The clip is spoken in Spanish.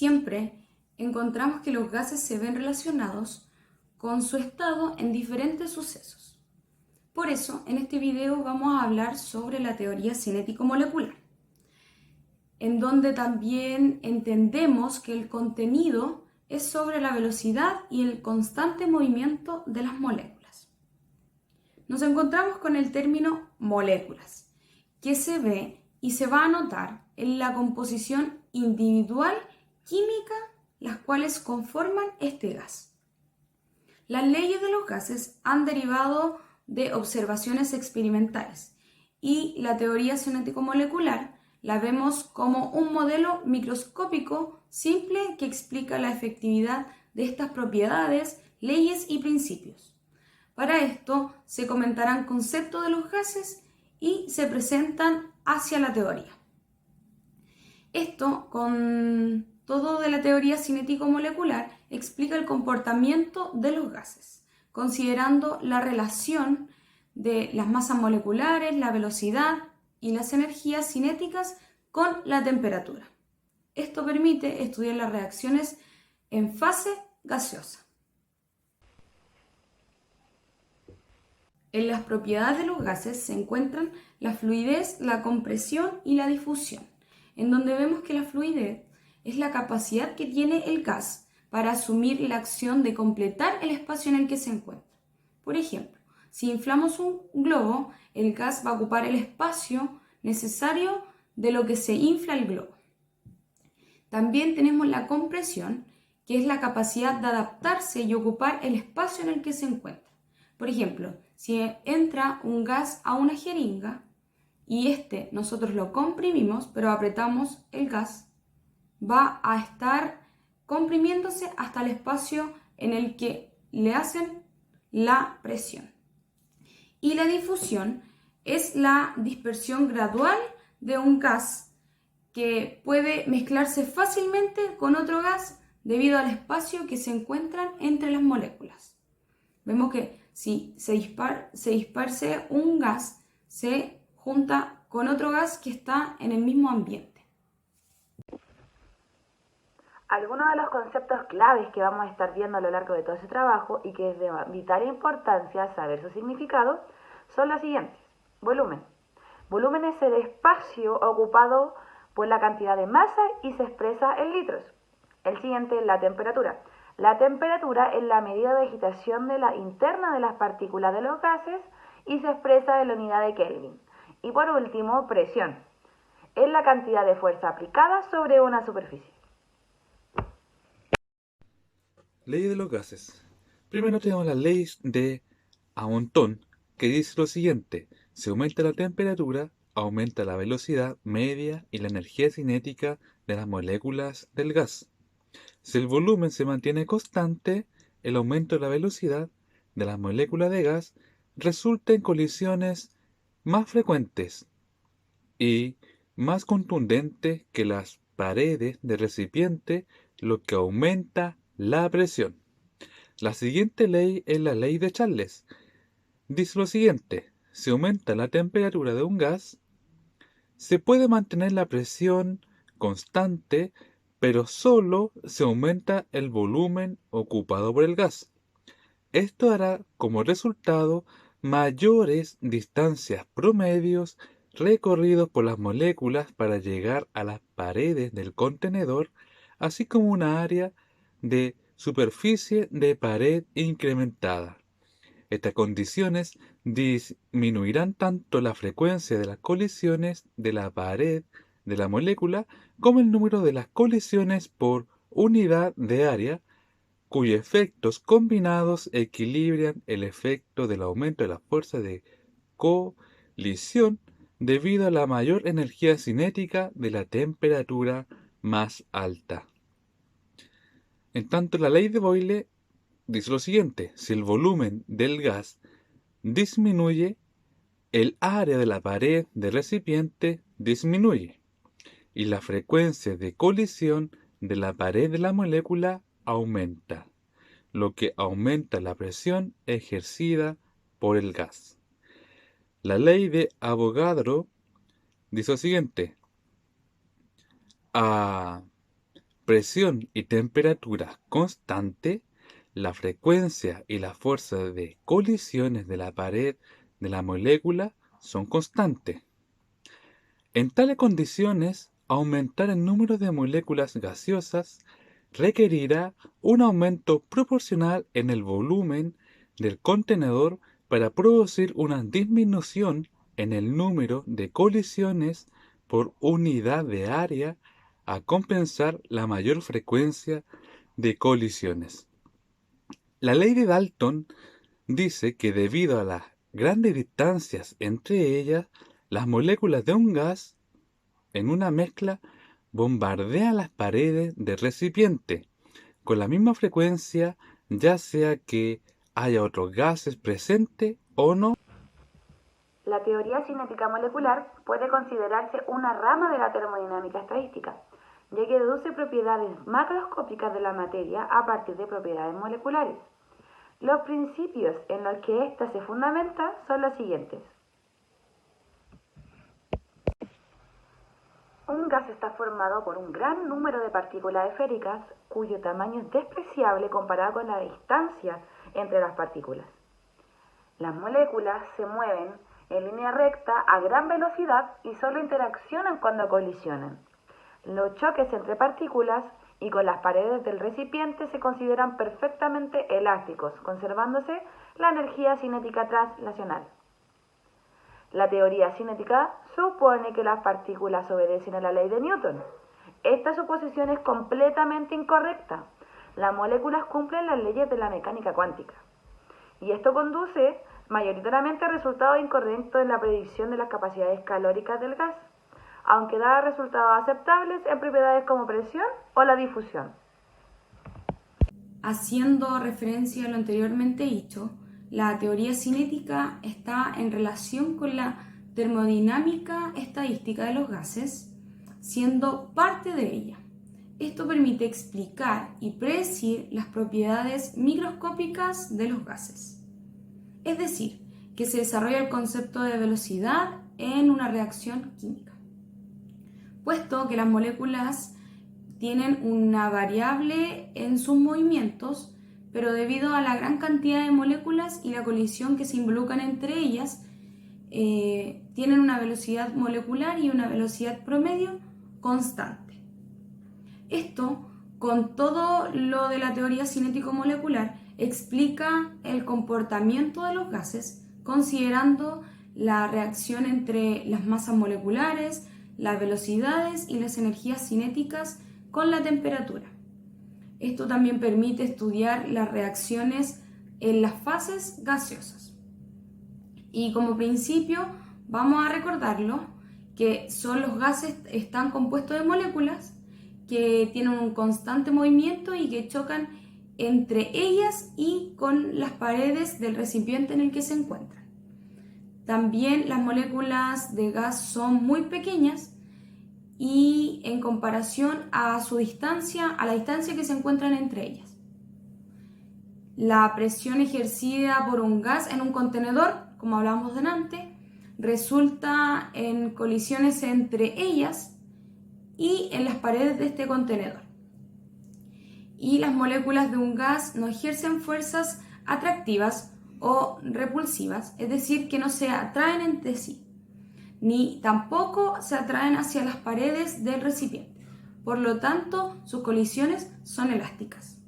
Siempre encontramos que los gases se ven relacionados con su estado en diferentes sucesos. Por eso, en este video vamos a hablar sobre la teoría cinético-molecular, en donde también entendemos que el contenido es sobre la velocidad y el constante movimiento de las moléculas. Nos encontramos con el término moléculas, que se ve y se va a notar en la composición individual química, las cuales conforman este gas. Las leyes de los gases han derivado de observaciones experimentales y la teoría cinético-molecular la vemos como un modelo microscópico simple que explica la efectividad de estas propiedades, leyes y principios. Para esto se comentarán conceptos de los gases y se presentan hacia la teoría. Esto, con todo de la teoría cinético-molecular, explica el comportamiento de los gases, considerando la relación de las masas moleculares, la velocidad y las energías cinéticas con la temperatura. Esto permite estudiar las reacciones en fase gaseosa. En las propiedades de los gases se encuentran la fluidez, la compresión y la difusión, en donde vemos que la fluidez es la capacidad que tiene el gas para asumir la acción de completar el espacio en el que se encuentra. Por ejemplo, si inflamos un globo, el gas va a ocupar el espacio necesario de lo que se infla el globo. También tenemos la compresión, que es la capacidad de adaptarse y ocupar el espacio en el que se encuentra. Por ejemplo, si entra un gas a una jeringa y nosotros lo comprimimos, pero apretamos el gas, va a estar comprimiéndose hasta el espacio en el que le hacen la presión. Y la difusión es la dispersión gradual de un gas que puede mezclarse fácilmente con otro gas debido al espacio que se encuentran entre las moléculas. Vemos que si se disperse un gas, se junta con otro gas que está en el mismo ambiente. Algunos de los conceptos claves que vamos a estar viendo a lo largo de todo ese trabajo y que es de vital importancia saber su significado son los siguientes. Volumen. Volumen es el espacio ocupado por la cantidad de masa y se expresa en litros. El siguiente es la temperatura. La temperatura es la medida de agitación de la interna de las partículas de los gases y se expresa en la unidad de Kelvin. Y por último, presión. Es la cantidad de fuerza aplicada sobre una superficie. Ley de los gases. Primero tenemos la ley de Amontón, que dice lo siguiente: si aumenta la temperatura, aumenta la velocidad media y la energía cinética de las moléculas del gas. Si el volumen se mantiene constante, el aumento de la velocidad de las moléculas de gas resulta en colisiones más frecuentes y más contundentes que las paredes del recipiente, lo que aumenta la presión. La siguiente ley es la ley de Charles. Dice lo siguiente: si aumenta la temperatura de un gas, se puede mantener la presión constante, pero solo se aumenta el volumen ocupado por el gas. Esto dará como resultado mayores distancias promedios recorridos por las moléculas para llegar a las paredes del contenedor, así como una área de superficie de pared incrementada. Estas condiciones disminuirán tanto la frecuencia de las colisiones de la pared de la molécula como el número de las colisiones por unidad de área, cuyos efectos combinados equilibran el efecto del aumento de la fuerza de colisión debido a la mayor energía cinética de la temperatura más alta. En tanto, la ley de Boyle dice lo siguiente: si el volumen del gas disminuye, el área de la pared del recipiente disminuye y la frecuencia de colisión de la pared de la molécula aumenta, lo que aumenta la presión ejercida por el gas. La ley de Avogadro dice lo siguiente: a presión y temperatura constante, la frecuencia y la fuerza de colisiones de la pared de la molécula son constantes. En tales condiciones, aumentar el número de moléculas gaseosas requerirá un aumento proporcional en el volumen del contenedor para producir una disminución en el número de colisiones por unidad de área a compensar la mayor frecuencia de colisiones. La ley de Dalton dice que debido a las grandes distancias entre ellas, las moléculas de un gas en una mezcla bombardean las paredes del recipiente con la misma frecuencia, ya sea que haya otros gases presentes o no. La teoría cinética molecular puede considerarse una rama de la termodinámica estadística, ya que deduce propiedades macroscópicas de la materia a partir de propiedades moleculares. Los principios en los que ésta se fundamenta son los siguientes. Un gas está formado por un gran número de partículas esféricas cuyo tamaño es despreciable comparado con la distancia entre las partículas. Las moléculas se mueven en línea recta a gran velocidad y solo interaccionan cuando colisionan. Los choques entre partículas y con las paredes del recipiente se consideran perfectamente elásticos, conservándose la energía cinética translacional. La teoría cinética supone que las partículas obedecen a la ley de Newton. Esta suposición es completamente incorrecta. Las moléculas cumplen las leyes de la mecánica cuántica. Y esto conduce mayoritariamente a resultados incorrectos en la predicción de las capacidades calóricas del gas, aunque da resultados aceptables en propiedades como presión o la difusión. Haciendo referencia a lo anteriormente dicho, la teoría cinética está en relación con la termodinámica estadística de los gases, siendo parte de ella. Esto permite explicar y predecir las propiedades microscópicas de los gases. Es decir, que se desarrolla el concepto de velocidad en una reacción química, puesto que las moléculas tienen una variable en sus movimientos, pero debido a la gran cantidad de moléculas y la colisión que se involucran entre ellas, tienen una velocidad molecular y una velocidad promedio constante. Esto, con todo lo de la teoría cinético-molecular, explica el comportamiento de los gases, considerando la reacción entre las masas moleculares, las velocidades y las energías cinéticas con la temperatura. Esto también permite estudiar las reacciones en las fases gaseosas. Y como principio, vamos a recordarlo que los gases están compuestos de moléculas que tienen un constante movimiento y que chocan entre ellas y con las paredes del recipiente en el que se encuentran. También las moléculas de gas son muy pequeñas y en comparación a su distancia, a la distancia que se encuentran entre ellas. La presión ejercida por un gas en un contenedor, como hablábamos delante, resulta en colisiones entre ellas y en las paredes de este contenedor. Y las moléculas de un gas no ejercen fuerzas atractivas o repulsivas, es decir, que no se atraen entre sí, ni tampoco se atraen hacia las paredes del recipiente. Por lo tanto, sus colisiones son elásticas.